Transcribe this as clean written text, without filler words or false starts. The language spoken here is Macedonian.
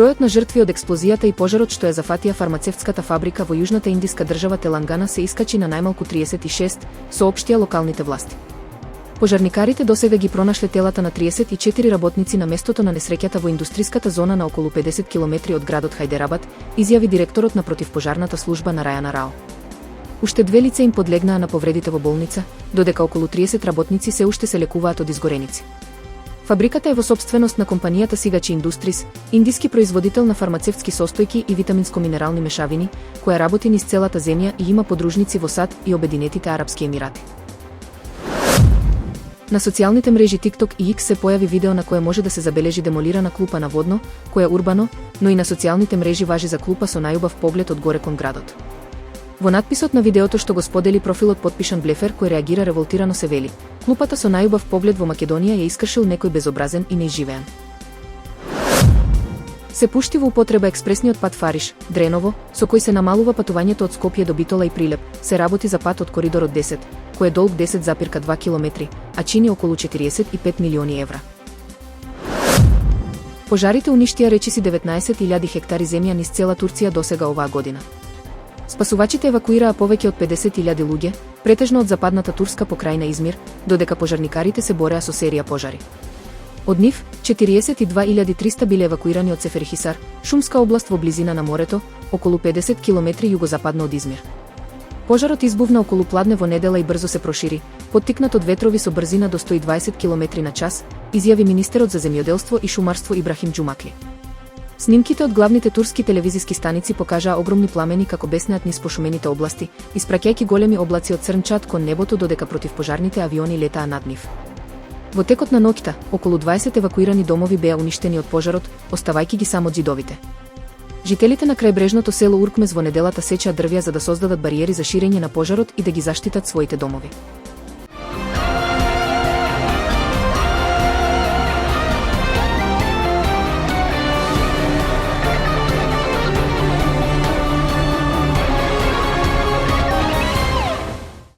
Бројот на жртви од експлозијата и пожарот што ја зафатија фармацевтската фабрика во јужната индиска држава Телангана се искачи на најмалку 36, соопштија локалните власти. Пожарникарите досега ги пронашле телата на 34 работници на местото на несреќата во индустриската зона на околу 50 километри од градот Хајдерабад, изјави директорот на противпожарната служба на Рајана Рао. Уште 2 лица им подлегнаа на повредите во болница, додека околу 30 работници се уште се лекуваат од изгореници. Фабриката е во сопственост на компанијата Сигачи Индустрис, индиски производител на фармацевтски состојки и витаминско-минерални мешавини, која работи низ целата земја и има подружници во САД и Обединетите Арапски Емирати. На социјалните мрежи TikTok и X се појави видео на кое може да се забележи демолирана клупа на водно, која е урбано, но и на социјалните мрежи важи за клупа со најубав поглед од горе кон градот. Во надписот на видеото што го сподели профилот подпишан Блефер, кој реагира револтирано, се вели: клупата со најубав поглед во Македонија ја искршил некој безобразен и неизживеан. Се пушти во употреба експресниот пат Фариш, Дреново, со кој се намалува патувањето од Скопје до Битола и Прилеп. Се работи за пат од коридорот 10, кој е долг 10,2 километри, а чини околу 45 милиони евра. Пожарите уништија речиси 19.000 хектари земја низ цела Турција досега оваа година. Спасувачите евакуираа повеќе од 50.000 луѓе, претежно од западната турска покрајна Измир, додека пожарникарите се бореа со серија пожари. Од нив, 42.300 биле евакуирани од Сеферхисар, шумска област во близина на морето, околу 50 километри југозападно од Измир. Пожарот избувна околу Пладне во недела и брзо се прошири, поттикнат од ветрови со брзина до 120 километри на час, изјави министерот за земјоделство и шумарство Ибрахим Џумакли. Снимките од главните турски телевизиски станици покажаа огромни пламени како беснеат низ пошумените области, испраќајќи големи облаци од црн чад кон небото додека противпожарните авиони летаа над нив. Во текот на ноќта, околу 20 евакуирани домови беа уништени од пожарот, оставајќи ги само ѕидовите. Жителите на крајбрежното село Уркмез во неделата сечаа дрвја за да создадат бариери за ширење на пожарот и да ги заштитат своите домови.